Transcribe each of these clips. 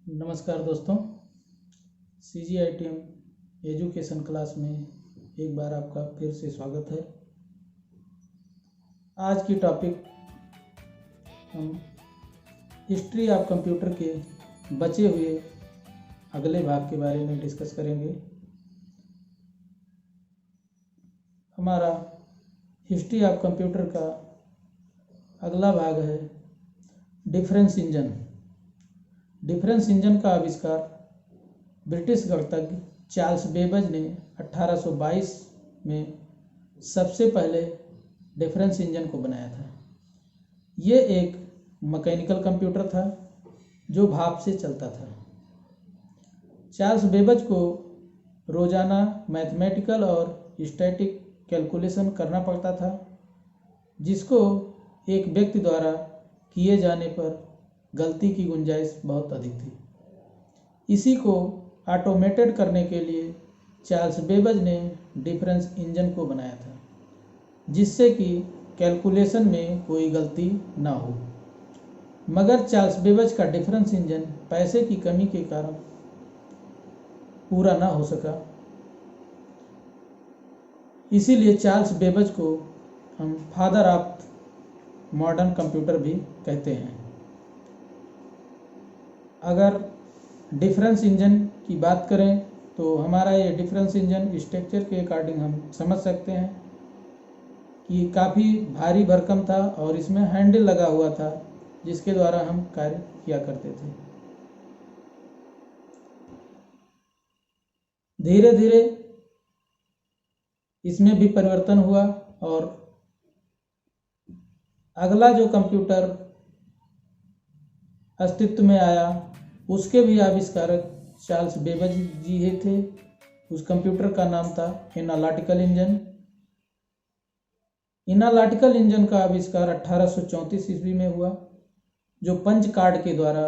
नमस्कार दोस्तों, CGITM education class में एक बार आपका फिर से स्वागत है। आज की टॉपिक हम हिस्ट्री ऑफ कंप्यूटर के बचे हुए अगले भाग के बारे में डिस्कस करेंगे। हमारा हिस्ट्री ऑफ कंप्यूटर का अगला भाग है डिफरेंस इंजन। डिफरेंस इंजन का आविष्कार ब्रिटिश गणितज्ञ चार्ल्स बेबेज ने 1822 में सबसे पहले डिफरेंस इंजन को बनाया था। ये एक मैकेनिकल कंप्यूटर था जो भाप से चलता था। चार्ल्स बेबेज को रोजाना मैथमेटिकल और स्टैटिक कैलकुलेशन करना पड़ता था, जिसको एक व्यक्ति द्वारा किए जाने पर गलती की गुंजाइश बहुत अधिक थी। इसी को ऑटोमेटेड करने के लिए चार्ल्स बेबेज ने डिफरेंस इंजन को बनाया था, जिससे कि कैलकुलेशन में कोई गलती ना हो। मगर चार्ल्स बेबेज का डिफरेंस इंजन पैसे की कमी के कारण पूरा ना हो सका। इसीलिए चार्ल्स बेबेज को हम फादर ऑफ मॉडर्न कंप्यूटर भी कहते हैं। अगर डिफरेंस इंजन की बात करें तो हमारा ये डिफरेंस इंजन स्ट्रक्चर के अकॉर्डिंग हम समझ सकते हैं कि काफ़ी भारी भरकम था और इसमें हैंडल लगा हुआ था, जिसके द्वारा हम कार्य किया करते थे। धीरे धीरे इसमें भी परिवर्तन हुआ और अगला जो कंप्यूटर अस्तित्व में आया उसके भी आविष्कारक चार्ल्स बेबेज जी ही थे। उस कंप्यूटर का नाम था एनालिटिकल इंजन। एनालिटिकल इंजन का आविष्कार 1834 ईस्वी में हुआ, जो पंच कार्ड के द्वारा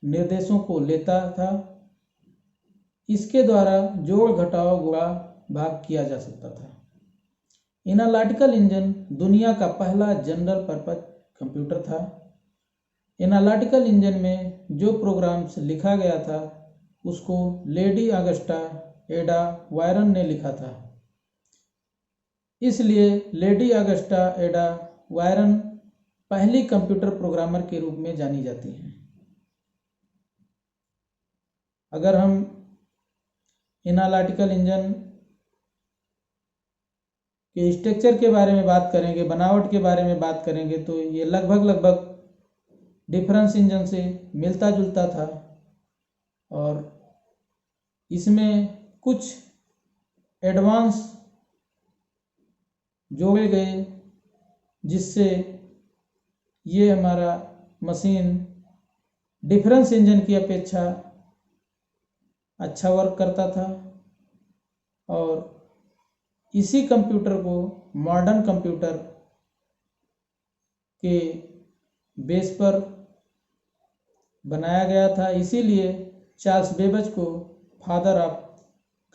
निर्देशों को लेता था। इसके द्वारा जोड़ घटाव गुणा भाग किया जा सकता था। एनालिटिकल इंजन दुनिया का पहला जनरल पर्पज कंप्यूटर था। एनालिटिकल इंजन में जो प्रोग्राम्स लिखा गया था उसको लेडी ऑगस्टा एडा वायरन ने लिखा था। इसलिए लेडी ऑगस्टा एडा वायरन पहली कंप्यूटर प्रोग्रामर के रूप में जानी जाती हैं। अगर हम एनालिटिकल इंजन के स्ट्रक्चर के बारे में बात करेंगे, बनावट के बारे में बात करेंगे, तो ये लगभग डिफरेंस इंजन से मिलता जुलता था और इसमें कुछ एडवांस जोड़े गए, जिससे ये हमारा मशीन डिफरेंस इंजन की अपेक्षा अच्छा वर्क करता था। और इसी कंप्यूटर को मॉडर्न कंप्यूटर के बेस पर बनाया गया था। इसीलिए चार्ल्स बेबेज को फादर ऑफ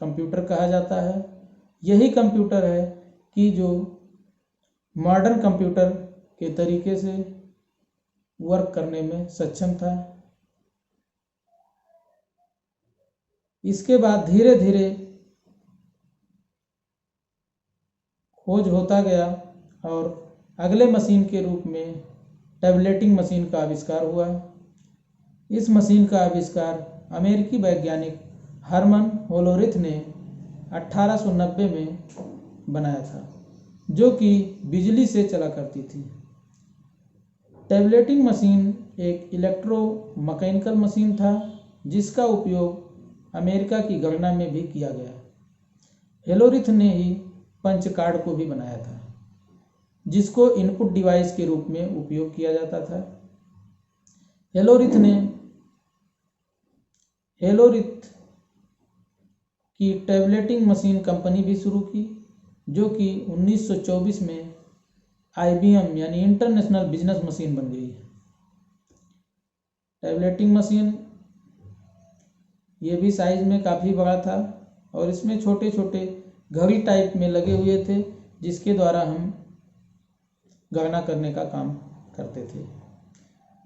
कंप्यूटर कहा जाता है। यही कंप्यूटर है कि जो मॉडर्न कंप्यूटर के तरीके से वर्क करने में सक्षम था। इसके बाद धीरे धीरे खोज होता गया और अगले मशीन के रूप में टैबलेटिंग मशीन का आविष्कार हुआ। इस मशीन का आविष्कार अमेरिकी वैज्ञानिक हर्मन होलोरिथ ने 1890 में बनाया था, जो कि बिजली से चला करती थी। टैबलेटिंग मशीन एक इलेक्ट्रोमैकेनिकल मशीन था, जिसका उपयोग अमेरिका की गणना में भी किया गया। होलोरिथ ने ही पंच कार्ड को भी बनाया था, जिसको इनपुट डिवाइस के रूप में उपयोग किया जाता था। होलोरिथ की टैबलेटिंग मशीन कंपनी भी शुरू की, जो कि 1924 में IBM यानी इंटरनेशनल बिजनेस मशीन बन गई। टैबलेटिंग मशीन ये भी साइज में काफ़ी बड़ा था और इसमें छोटे छोटे घड़ी टाइप में लगे हुए थे, जिसके द्वारा हम गणना करने का काम करते थे।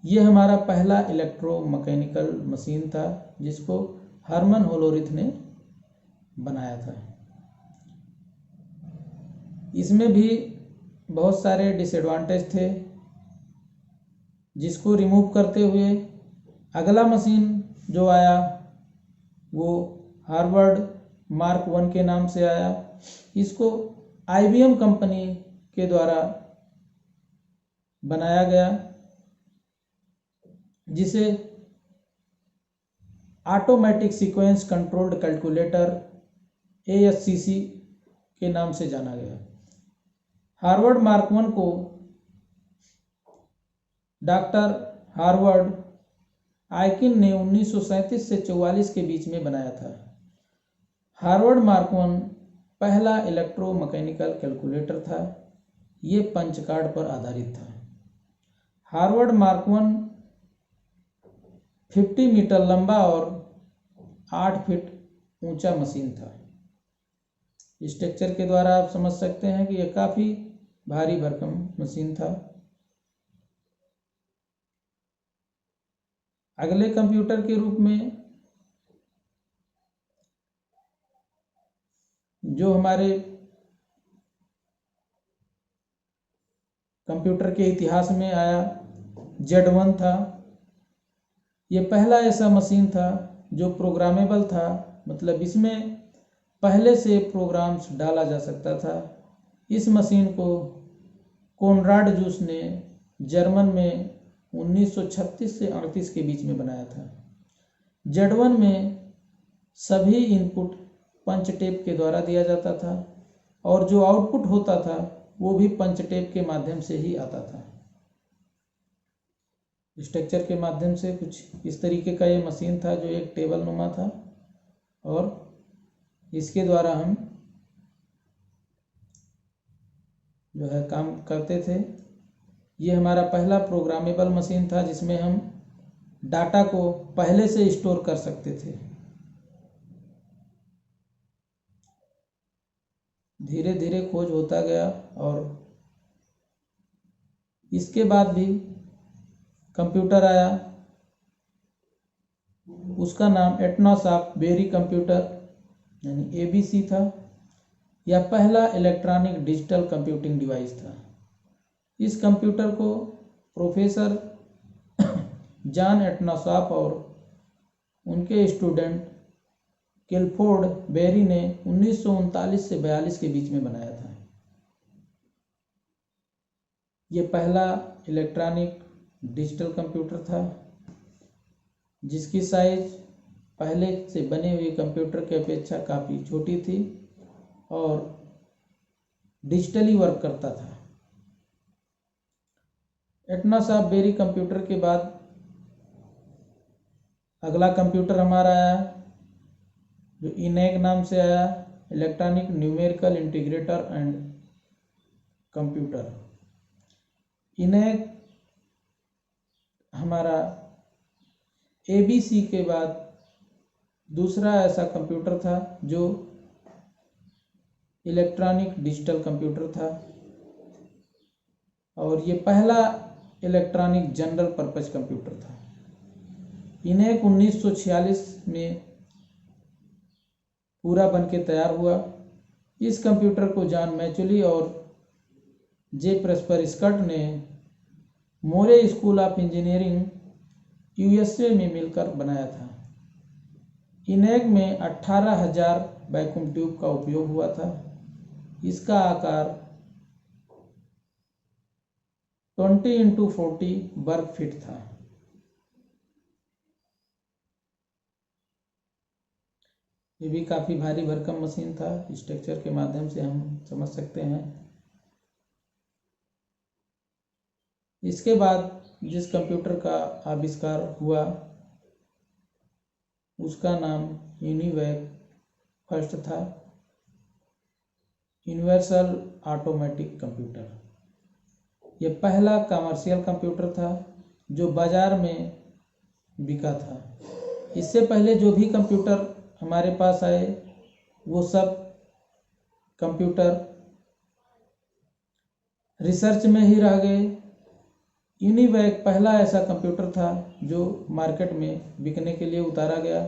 ये हमारा पहला इलेक्ट्रोमैकेनिकल मशीन था जिसको हरमन होलोरिथ ने बनाया था। इसमें भी बहुत सारे डिसएडवांटेज थे, जिसको रिमूव करते हुए अगला मशीन जो आया वो हार्वर्ड मार्क 1 के नाम से आया। इसको IBM कंपनी के द्वारा बनाया गया, जिसे automatic sequence controlled calculator ASCC के नाम से जाना गया। हार्वर्ड मार्क 1 को डॉक्टर हार्वर्ड आइकिन ने 1937 से 44 के बीच में बनाया था। हार्वर्ड मार्क 1 पहला इलेक्ट्रोमैकेनिकल कैलकुलेटर था। ये पंच कार्ड पर आधारित था। हार्वर्ड मार्क 1 50 मीटर लंबा और 8 फीट ऊंचा मशीन था। स्ट्रक्चर के द्वारा आप समझ सकते हैं कि यह काफ़ी भारी भरकम मशीन था। अगले कंप्यूटर के रूप में जो हमारे कंप्यूटर के इतिहास में आया Z1 था। ये पहला ऐसा मशीन था जो प्रोग्रामेबल था, मतलब इसमें पहले से प्रोग्राम्स डाला जा सकता था। इस मशीन को कोनराड जूस ने जर्मन में 1936 से 38 के बीच में बनाया था। Z1 में सभी इनपुट पंच टेप के द्वारा दिया जाता था और जो आउटपुट होता था वो भी पंच टेप के माध्यम से ही आता था। स्ट्रक्चर के माध्यम से कुछ इस तरीके का ये मशीन था जो एक टेबल नुमा था और इसके द्वारा हम जो है काम करते थे। ये हमारा पहला प्रोग्रामेबल मशीन था जिसमें हम डाटा को पहले से स्टोर कर सकते थे। धीरे धीरे खोज होता गया और इसके बाद भी कंप्यूटर आया। उसका नाम एटनॉस ऑफ बेरी कंप्यूटर यानी ABC था। यह पहला इलेक्ट्रॉनिक डिजिटल कंप्यूटिंग डिवाइस था। इस कंप्यूटर को प्रोफेसर जॉन एटनॉसॉफ और उनके स्टूडेंट किलफोर्ड बेरी ने 1939 से 42 के बीच में बनाया था। ये पहला इलेक्ट्रॉनिक डिजिटल कंप्यूटर था जिसकी साइज पहले से बने हुए कंप्यूटर की अपेक्षा काफ़ी छोटी थी और डिजिटली वर्क करता था। एटनॉसॉफ बेरी कंप्यूटर के बाद अगला कंप्यूटर हमारा आया जो ENIAC नाम से आया, electronic numerical integrator and computer. ENIAC हमारा ABC के बाद दूसरा ऐसा कंप्यूटर था जो इलेक्ट्रॉनिक डिजिटल कंप्यूटर था और ये पहला इलेक्ट्रॉनिक जनरल पर्पस कंप्यूटर था। ENIAC 1946 में पूरा बनके तैयार हुआ। इस कंप्यूटर को जॉन मैचुली और जे प्रेस्पर ने मोरे स्कूल ऑफ इंजीनियरिंग USA में मिलकर बनाया था। ENIAC में 18,000 वैक्यूम ट्यूब का उपयोग हुआ था। इसका आकार 20x40 वर्ग फीट था। ये भी काफ़ी भारी भरकम मशीन था। स्ट्रक्चर के माध्यम से हम समझ सकते हैं। इसके बाद जिस कंप्यूटर का आविष्कार हुआ उसका नाम यूनिवैक फर्स्ट था, यूनिवर्सल ऑटोमेटिक कंप्यूटर। यह पहला कमर्शियल कंप्यूटर था जो बाजार में बिका था। इससे पहले जो भी कंप्यूटर हमारे पास आए वो सब कंप्यूटर रिसर्च में ही रह गए। यूनिवैक पहला ऐसा कंप्यूटर था जो मार्केट में बिकने के लिए उतारा गया।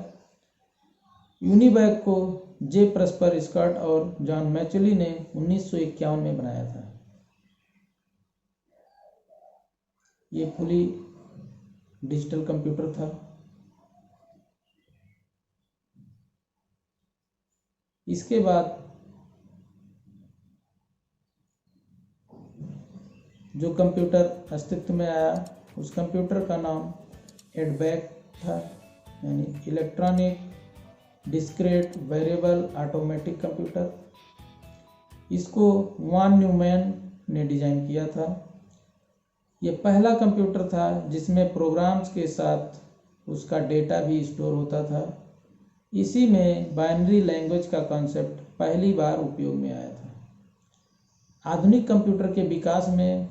यूनिवैक को जे प्रस्पर स्कॉट और जॉन मैचुली ने 1951 में बनाया था। ये फुली डिजिटल कंप्यूटर था। इसके बाद जो कंप्यूटर अस्तित्व में आया उस कंप्यूटर का नाम एडबैक था, यानी electronic discrete variable automatic computer. इसको वॉन न्यूमैन ने डिजाइन किया था। यह पहला कंप्यूटर था जिसमें प्रोग्राम्स के साथ उसका डेटा भी स्टोर होता था। इसी में बाइनरी लैंग्वेज का कॉन्सेप्ट पहली बार उपयोग में आया था। आधुनिक कंप्यूटर के विकास में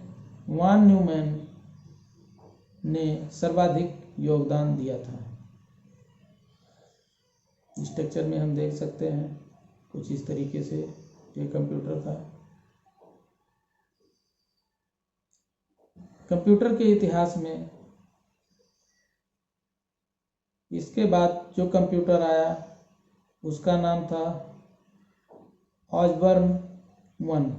वॉन न्यूमैन ने सर्वाधिक योगदान दिया था। स्ट्रक्चर में हम देख सकते हैं कुछ इस तरीके से ये कंप्यूटर था। कंप्यूटर के इतिहास में इसके बाद जो कंप्यूटर आया उसका नाम था ऑसबॉर्न 1।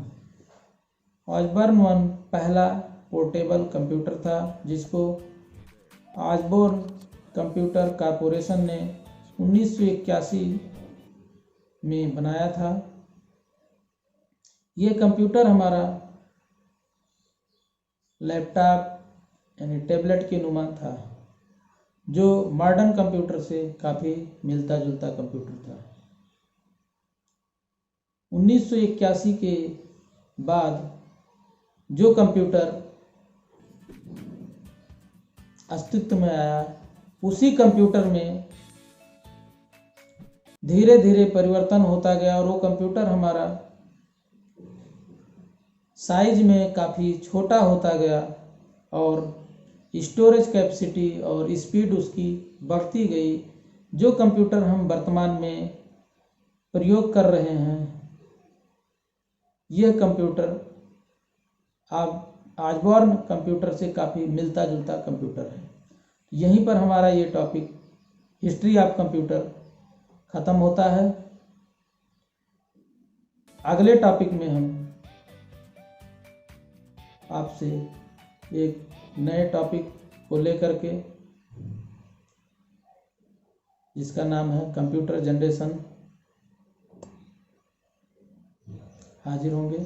ऑसबॉर्न 1 पहला पोर्टेबल कंप्यूटर था जिसको ऑसबॉर्न कंप्यूटर कॉरपोरेशन ने 1981 में बनाया था। ये कंप्यूटर हमारा लैपटॉप यानी टैबलेट के नुमा था, जो मॉडर्न कंप्यूटर से काफ़ी मिलता जुलता कंप्यूटर था। 1981 के बाद जो कंप्यूटर अस्तित्व में आया उसी कंप्यूटर में धीरे धीरे परिवर्तन होता गया और वो कंप्यूटर हमारा साइज में काफ़ी छोटा होता गया और स्टोरेज कैपेसिटी और स्पीड उसकी बढ़ती गई। जो कंप्यूटर हम वर्तमान में प्रयोग कर रहे हैं यह कंप्यूटर अब ऑसबॉर्न कंप्यूटर से काफ़ी मिलता जुलता कंप्यूटर है। यहीं पर हमारा ये टॉपिक हिस्ट्री ऑफ कंप्यूटर ख़त्म होता है। अगले टॉपिक में हम आपसे एक नए टॉपिक को लेकर के, जिसका नाम है कंप्यूटर जनरेशन, हाजिर होंगे।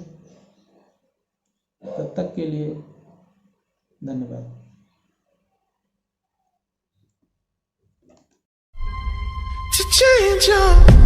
तब तक के लिए धन्यवाद। To change your